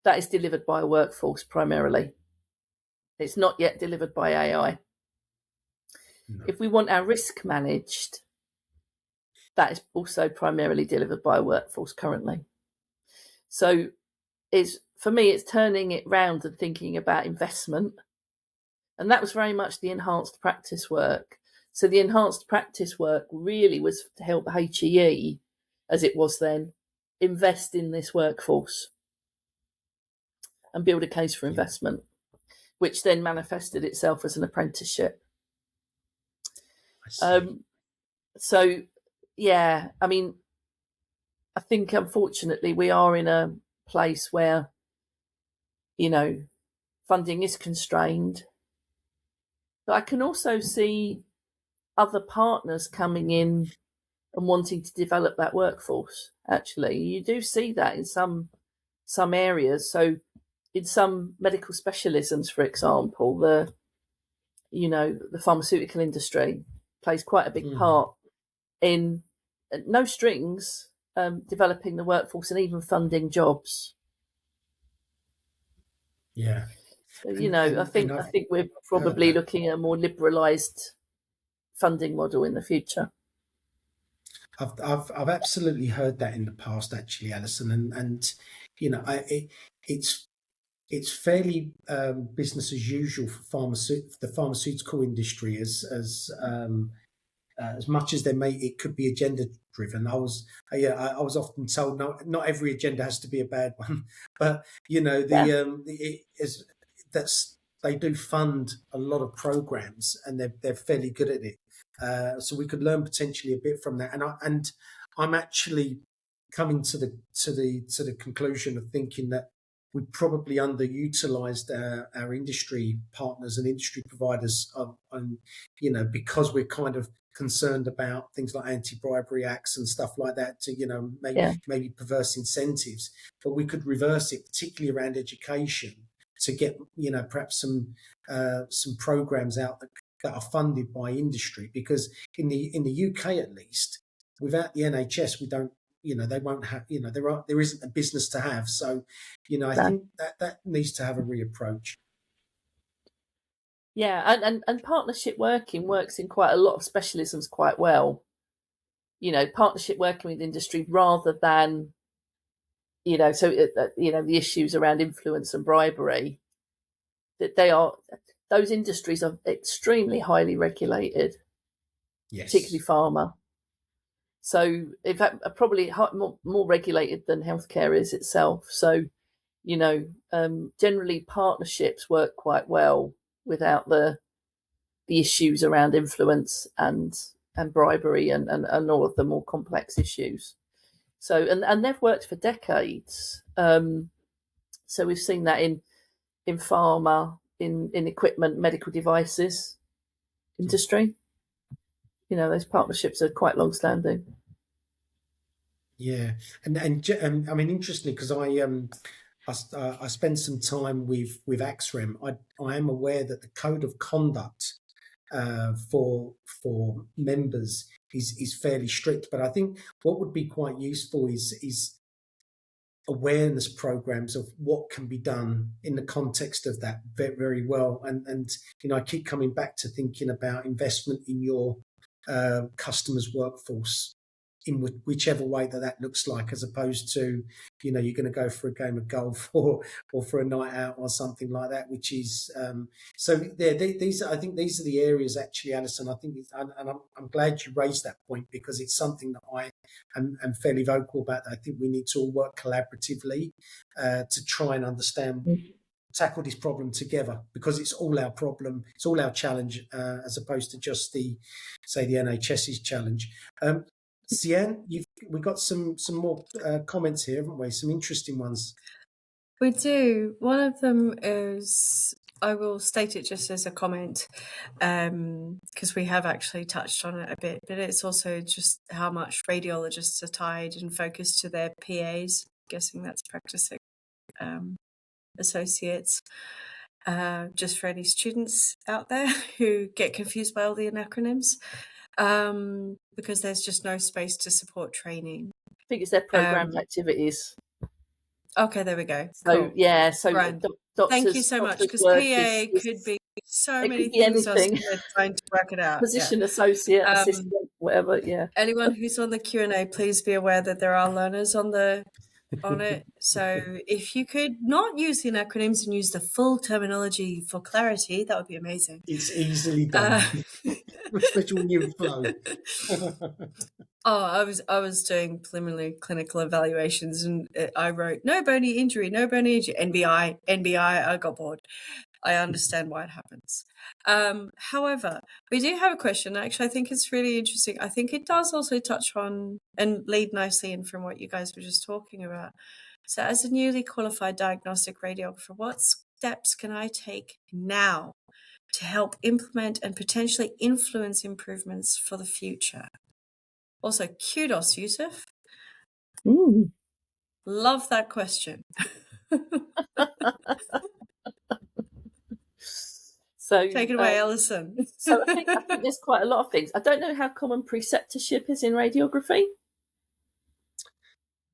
that is delivered by a workforce primarily. It's not yet delivered by AI. No. If we want our risk managed, that is also primarily delivered by a workforce currently. So for me, it's turning it round and thinking about investment. And that was very much the enhanced practice work. So the enhanced practice work really was to help HEE, as it was then, invest in this workforce and build a case for investment, which then manifested itself as an apprenticeship. So, yeah, I mean, I think unfortunately we are in a place where, funding is constrained. But I can also see other partners coming in and wanting to develop that workforce. Actually, you do see that in some areas. So in some medical specialisms, for example, the pharmaceutical industry plays quite a big part in no strings developing the workforce and even funding jobs. Yeah. So, I think we're probably looking at a more liberalised funding model in the future. I've absolutely heard that in the past, actually, Alison, and it's fairly business as usual for the pharmaceutical industry, as much as it could be agenda driven. I was often told not every agenda has to be a bad one, but they do fund a lot of programs and they're fairly good at it. So we could learn potentially a bit from that. And I'm actually coming to the conclusion of thinking that we probably underutilized our industry partners and industry providers, because we're kind of concerned about things like anti-bribery acts and stuff like that to, maybe perverse incentives. But we could reverse it, particularly around education, to get, perhaps some programs out that are funded by industry, because in the UK at least, without the NHS, we don't, they won't have, there isn't a business to have. So, I think that needs to have a reapproach. Yeah, and partnership working works in quite a lot of specialisms quite well. Partnership working with industry rather than, the issues around influence and bribery, those industries are extremely highly regulated, yes, particularly pharma. So, in fact, probably more regulated than healthcare is itself. So, generally partnerships work quite well without the issues around influence and bribery and all of the more complex issues. So, and they've worked for decades. So we've seen that in pharma, in equipment, medical devices industry. Those partnerships are quite long standing. Yeah, and I mean, interestingly, because I spent some time with AXREM. I am aware that the code of conduct for members is fairly strict, but I think what would be quite useful is awareness programs of what can be done in the context of that very, very well. And I keep coming back to thinking about investment in your customers' workforce in whichever way that looks like, as opposed to, you're going to go for a game of golf or for a night out or something like that, which is, so these, I think these are the areas actually, Alison, I think, and I'm glad you raised that point, because it's something that I am fairly vocal about. I think we need to all work collaboratively to try and understand, tackle this problem together, because it's all our problem, it's all our challenge, as opposed to just the NHS's challenge. Sian, we've got some more comments here, haven't we? Some interesting ones. We do. One of them is, I will state it just as a comment, because we have actually touched on it a bit, but it's also just how much radiologists are tied and focused to their PAs. Guessing that's practicing associates. Just for any students out there who get confused by all the acronyms, because there's just no space to support training. I think it's their programmed activities. Okay, there we go. So cool. yeah, so doctors, thank you so much, because PA could be so many things. Anything. Trying to work it out. Position, associate, assistant, whatever. Yeah. Anyone who's on the Q&A, please be aware that there are learners on it. So if you could not use the acronyms and use the full terminology for clarity, that would be amazing. It's easily done, especially when you're flow. I was doing preliminary clinical evaluations, and I wrote no bony injury, NBI. I got bored. I understand why it happens. However, we do have a question. Actually, I think it's really interesting. I think it does also touch on and lead nicely in from what you guys were just talking about. So as a newly qualified diagnostic radiographer, what steps can I take now to help implement and potentially influence improvements for the future? Also, kudos, Yusuf. Love that question. So take it away, Alison. So I think there's quite a lot of things. I don't know how common preceptorship is in radiography.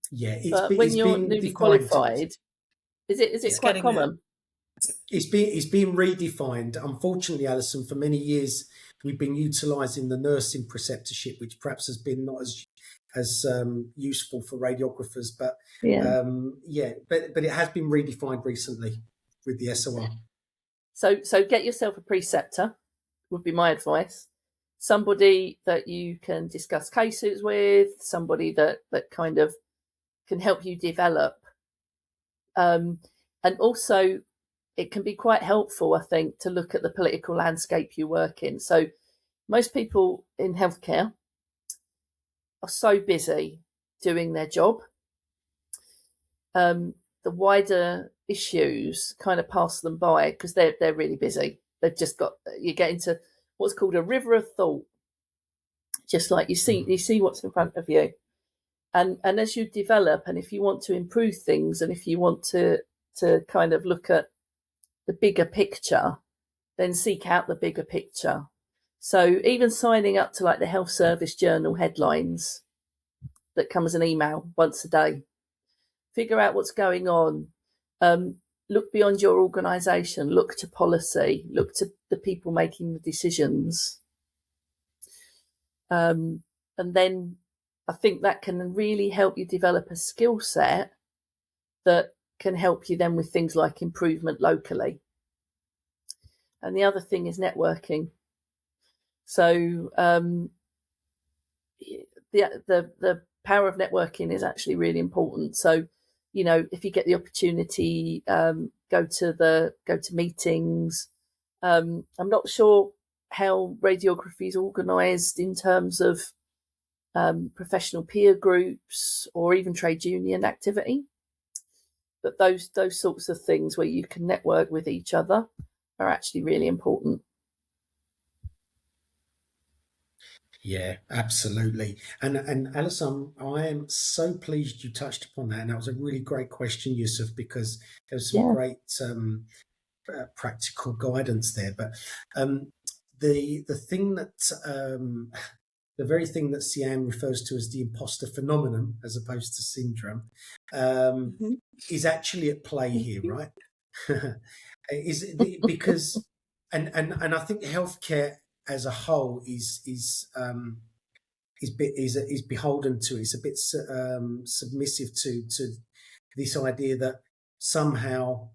Yeah, when you're newly qualified, is it quite common? It's being redefined. Unfortunately, Alison, for many years we've been utilising the nursing preceptorship, which perhaps has been not as useful for radiographers. But but it has been redefined recently with the SOR. So get yourself a preceptor, would be my advice. Somebody that you can discuss cases with, somebody that kind of can help you develop. And also, it can be quite helpful, I think, to look at the political landscape you work in. So most people in healthcare are so busy doing their job. The wider issues kind of pass them by because they're really busy. They've just got, you get into what's called a river of thought. Just like you see what's in front of you. And as you develop, and if you want to improve things, and if you want to kind of look at the bigger picture, then seek out the bigger picture. So even signing up to like the Health Service Journal headlines that come as an email once a day, figure out what's going on, look beyond your organisation, look to policy, look to the people making the decisions. And then I think that can really help you develop a skill set that can help you then with things like improvement locally. And the other thing is networking. So the power of networking is actually really important. So, you know, if you get the opportunity, go to meetings. I'm not sure how radiography is organised in terms of professional peer groups or even trade union activity. But those sorts of things where you can network with each other are actually really important. Yeah, absolutely. And Alison, I am so pleased you touched upon that, and that was a really great question, Yusuf, because there was some great practical guidance there. But the thing that the very thing that Siam refers to as the imposter phenomenon, as opposed to syndrome, is actually at play here, right? Because and I think healthcare as a whole is beholden to, it's a bit submissive to this idea that somehow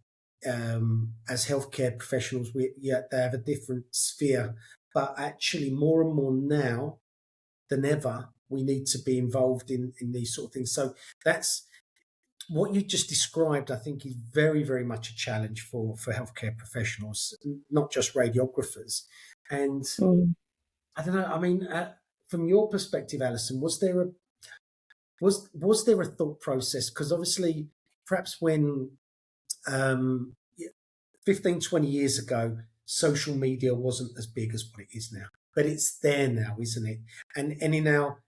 as healthcare professionals they have a different sphere, but actually more and more now than ever we need to be involved in these sort of things. So that's what you just described. I think is very, very much a challenge for healthcare professionals, not just radiographers. And I don't know, I mean, from your perspective, Alison, was there a thought process? Because obviously, perhaps when 15, 20 years ago, social media wasn't as big as what it is now, but it's there now, isn't it? And in our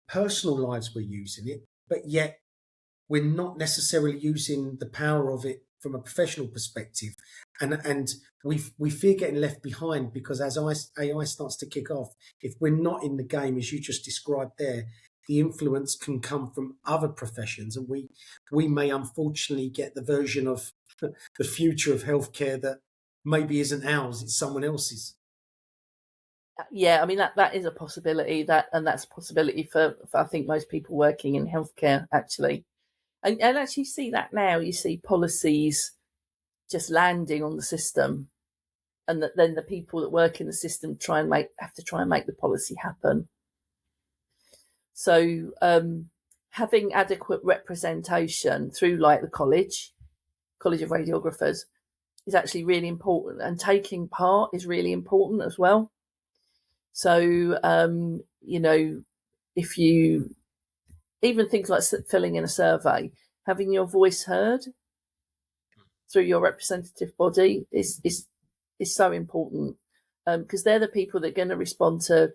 personal lives, we're using it, but yet we're not necessarily using the power of it from a professional perspective. And we fear getting left behind, because as AI starts to kick off, if we're not in the game, as you just described there, the influence can come from other professions, and we may unfortunately get the version of the future of healthcare that maybe isn't ours, it's someone else's. Yeah, I mean that is a possibility, that's a possibility for I think most people working in healthcare actually. And actually you see that now, you see policies just landing on the system, and then the people that work in the system have to try and make the policy happen. So having adequate representation through like the College of Radiographers is actually really important, and taking part is really important as well. So, if you, even things like filling in a survey, having your voice heard through your representative body is so important, because they're the people that are going to respond to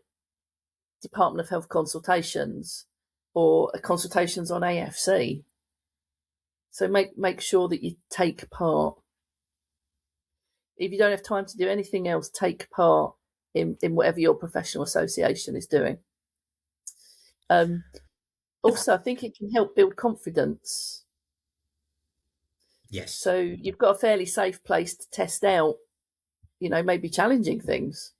Department of Health consultations or consultations on AFC. So make sure that you take part. If you don't have time to do anything else, take part in whatever your professional association is doing. Also, I think it can help build confidence. Yes. So you've got a fairly safe place to test out, maybe challenging things,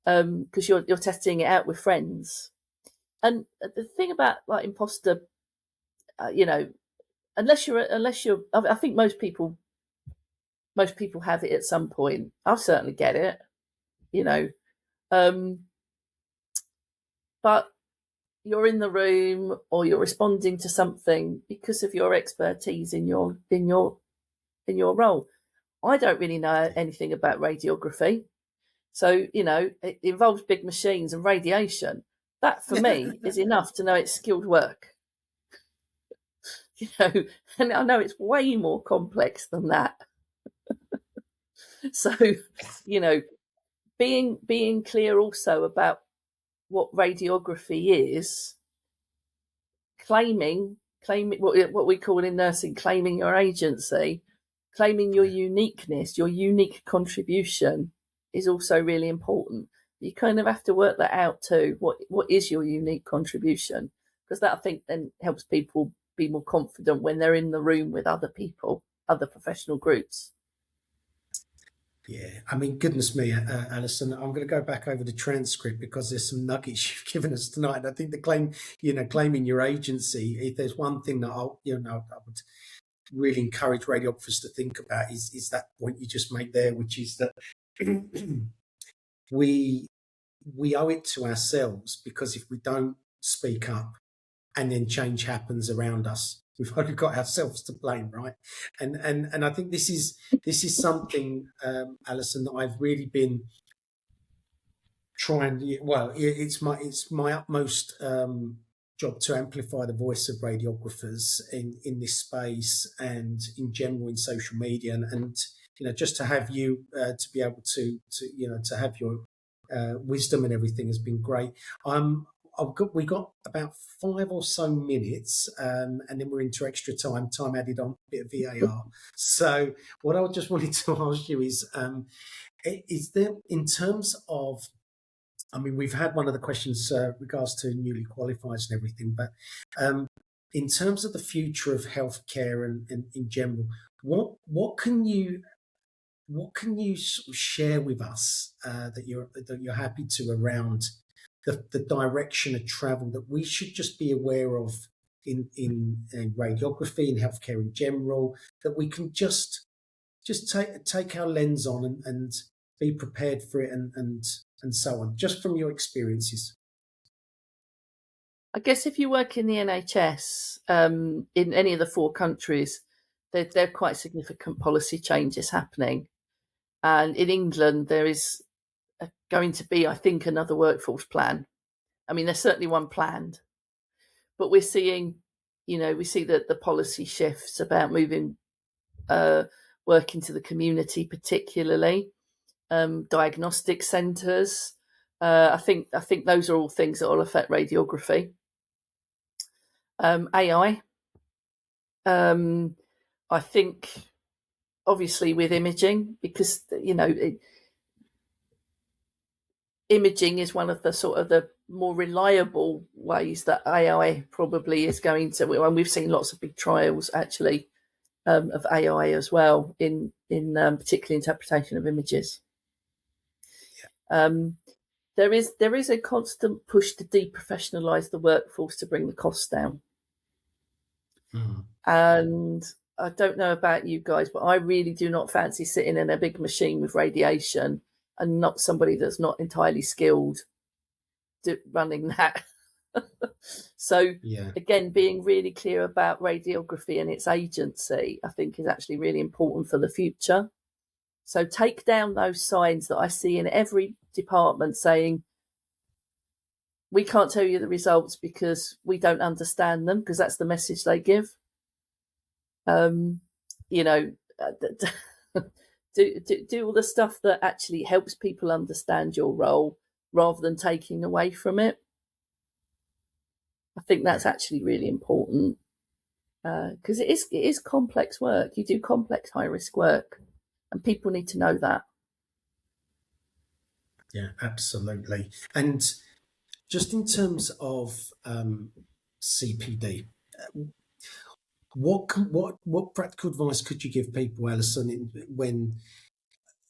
because you're testing it out with friends. And the thing about like imposter, unless you're, I think most people have it at some point. I'll certainly get it, but you're in the room or you're responding to something because of your expertise in your role. I don't really know anything about radiography, so it involves big machines and radiation. That for me is enough to know it's skilled work. And I know it's way more complex than that. So, being clear also about what radiography is, claiming what we call in nursing, claiming your agency, claiming your uniqueness, your unique contribution is also really important. You kind of have to work that out too. What is your unique contribution? Because that, I think, then helps people be more confident when they're in the room with other people, other professional groups. Yeah, I mean, goodness me, Alison, I'm going to go back over the transcript because there's some nuggets you've given us tonight. And I think the claiming your agency, if there's one thing that I would really encourage radiographers to think about is that point you just made there, which is that we owe it to ourselves, because if we don't speak up and then change happens around us, we've only got ourselves to blame, right? And I think this is something, Alison, that I've really been trying. Well, it's my utmost job to amplify the voice of radiographers in this space and in general in social media, and just to have you to be able to to have your wisdom and everything has been great. We got about 5 or so minutes, and then we're into extra time added on, a bit of VAR. So what I just wanted to ask you is there, in terms of, I mean, we've had one of the questions regards to newly qualified and everything, but in terms of the future of healthcare and in general, what can you sort of share with us that you're happy to around the direction of travel that we should just be aware of in radiography and healthcare in general, that we can just take our lens on and be prepared for it and so on, just from your experiences? I guess if you work in the NHS, in any of the 4 countries, there are quite significant policy changes happening. And in England, there is going to be, I think, another workforce plan. I mean, there's certainly one planned, but we're seeing, we see that the policy shifts about moving work into the community, particularly diagnostic centres. I think those are all things that will affect radiography. AI. I think, obviously, with imaging, because imaging is one of the sort of the more reliable ways that AI probably is going to, and we've seen lots of big trials actually of AI as well in particularly interpretation of images. There is a constant push to deprofessionalise the workforce to bring the costs down. And I don't know about you guys, but I really do not fancy sitting in a big machine with radiation and not somebody that's not entirely skilled running that. So again, being really clear about radiography and its agency, I think, is actually really important for the future. So take down those signs that I see in every department saying, we can't tell you the results because we don't understand them, because that's the message they give. Do all the stuff that actually helps people understand your role rather than taking away from it. I think that's actually really important because it is complex work. You do complex, high-risk work, and people need to know that. Yeah, absolutely. And just in terms of CPD, what practical advice could you give people, Alison, when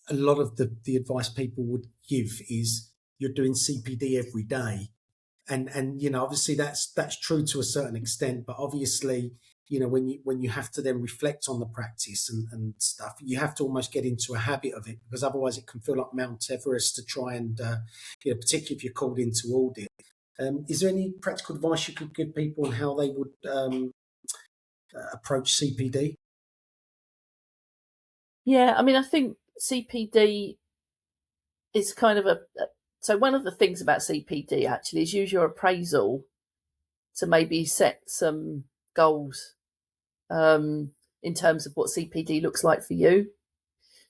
a lot of the advice people would give is you're doing CPD every day, and obviously that's true to a certain extent, but obviously when you have to then reflect on the practice and stuff, you have to almost get into a habit of it, because otherwise it can feel like Mount Everest to try and particularly if you're called into audit. Is there any practical advice you could give people on how they would approach CPD? Yeah, I mean, I think CPD is kind of so one of the things about CPD actually is use your appraisal to maybe set some goals in terms of what CPD looks like for you.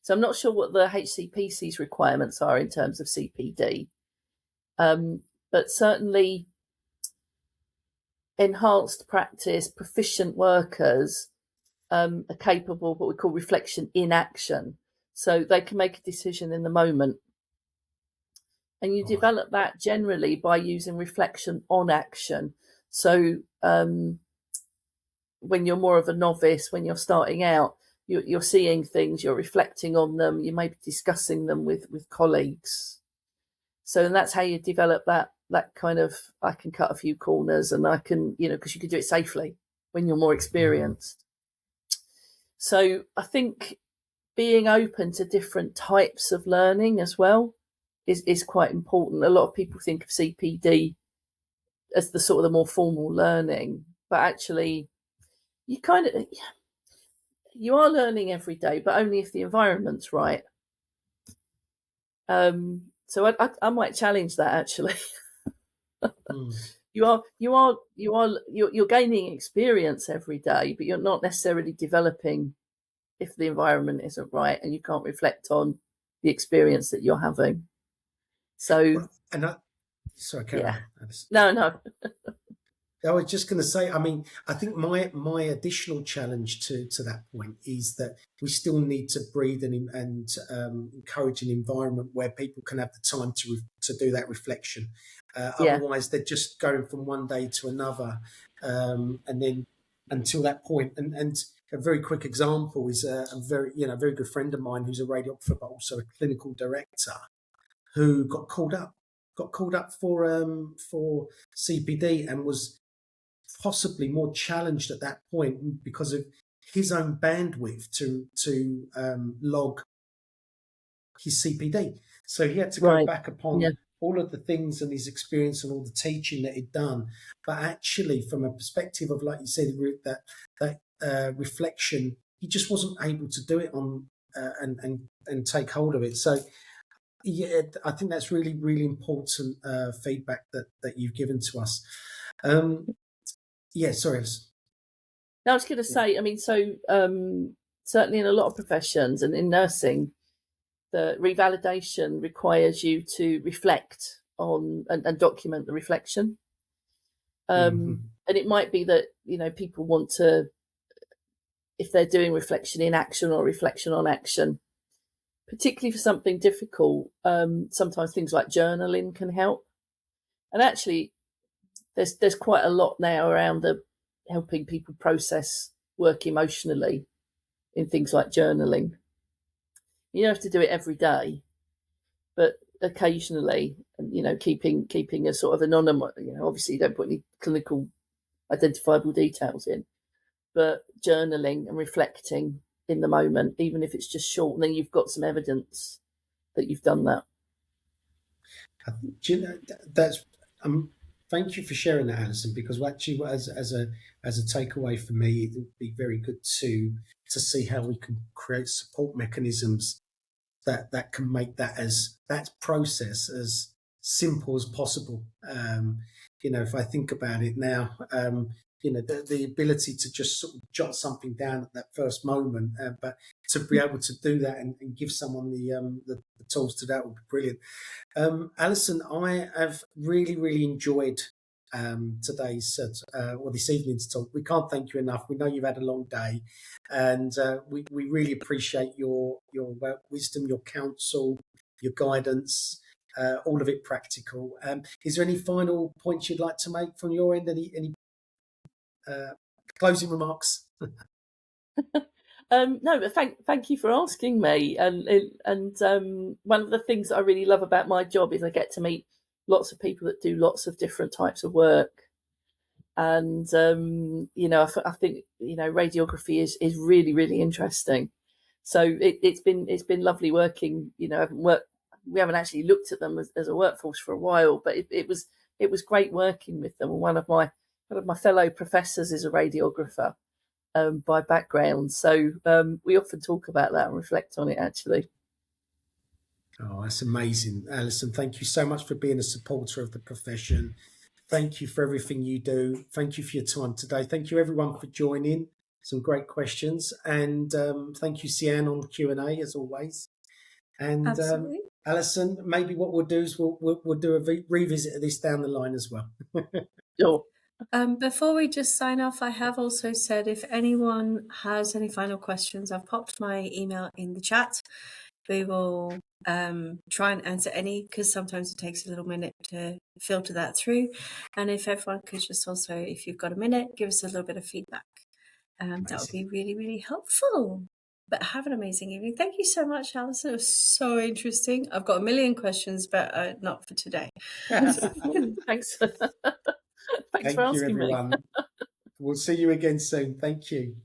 So I'm not sure what the HCPC's requirements are in terms of CPD, but certainly enhanced practice, proficient workers are capable of what we call reflection in action. So they can make a decision in the moment. And you develop that generally by using reflection on action. So when you're more of a novice, when you're starting out, you're seeing things, you're reflecting on them, you may be discussing them with colleagues. So and that's how you develop that kind of, I can cut a few corners and I can, because you can do it safely when you're more experienced. So I think being open to different types of learning as well is quite important. A lot of people think of CPD as the sort of the more formal learning, but actually you are learning every day, but only if the environment's right. So I might challenge that actually. you're gaining experience every day, but you're not necessarily developing if the environment isn't right, and you can't reflect on the experience that you're having. So, Well, and sorry, carry yeah, on, Alice. no. I was just going to say, I mean, I think my additional challenge to that point is that we still need to breathe and encourage an environment where people can have the time to do that reflection. Yeah. Otherwise, they're just going from one day to another, and then until that point. And a very quick example is a very good friend of mine who's a radiographer but also a clinical director who got called up for CPD and was possibly more challenged at that point because of his own bandwidth to log his CPD. So he had to go Right. back upon all of the things and his experience and all the teaching that he'd done. But actually, from a perspective of, like you said, that reflection, he just wasn't able to do it on and take hold of it. So yeah, I think that's really, really important feedback that you've given to us. Yeah, sorry. I was going to say, I mean, so certainly in a lot of professions and in nursing, the revalidation requires you to reflect on and document the reflection. And it might be that, people want to, if they're doing reflection in action or reflection on action, particularly for something difficult, sometimes things like journaling can help. And actually, there's quite a lot now around the helping people process work emotionally in things like journaling. You don't have to do it every day, but occasionally, and keeping a sort of anonymous. Obviously, you don't put any clinical identifiable details in, but journaling and reflecting in the moment, even if it's just short, and then you've got some evidence that you've done that. That's thank you for sharing that, Alison, because actually, as a takeaway for me, it would be very good to see how we can create support mechanisms that can make that process as simple as possible. If I think about it now, the ability to just sort of jot something down at that first moment, but to be able to do that and give someone the tools to that would be brilliant. Alison, I have really, really enjoyed today's or this evening's talk. We can't thank you enough. We know you've had a long day, and we really appreciate your wisdom, your counsel, your guidance, all of it practical. Is there any final points you'd like to make from your end? Any closing remarks? No, but thank you for asking me. And one of the things that I really love about my job is I get to meet lots of people that do lots of different types of work. And I think radiography is really, really interesting. So it's been lovely working. We haven't actually looked at them as a workforce for a while, but it was great working with them. And one of my fellow professors is a radiographer by background, so we often talk about that and reflect on it, actually. Oh, that's amazing, Alison. Thank you so much for being a supporter of the profession. Thank you for everything you do. Thank you for your time today. Thank you, everyone, for joining. Some great questions. And thank you, Sian, on the Q&A, as always. And Alison, maybe what we'll do is we'll do a revisit of this down the line as well. Sure. Before we just sign off, I have also said if anyone has any final questions, I've popped my email in the chat. We will try and answer any, because sometimes it takes a little minute to filter that through. And if everyone could just also, if you've got a minute, give us a little bit of feedback. That would be really, really helpful. But have an amazing evening. Thank you so much, Alison. It was so interesting. I've got a million questions, but not for today. Thanks. Thanks Thank for asking you, everyone. me. We'll see you again soon. Thank you.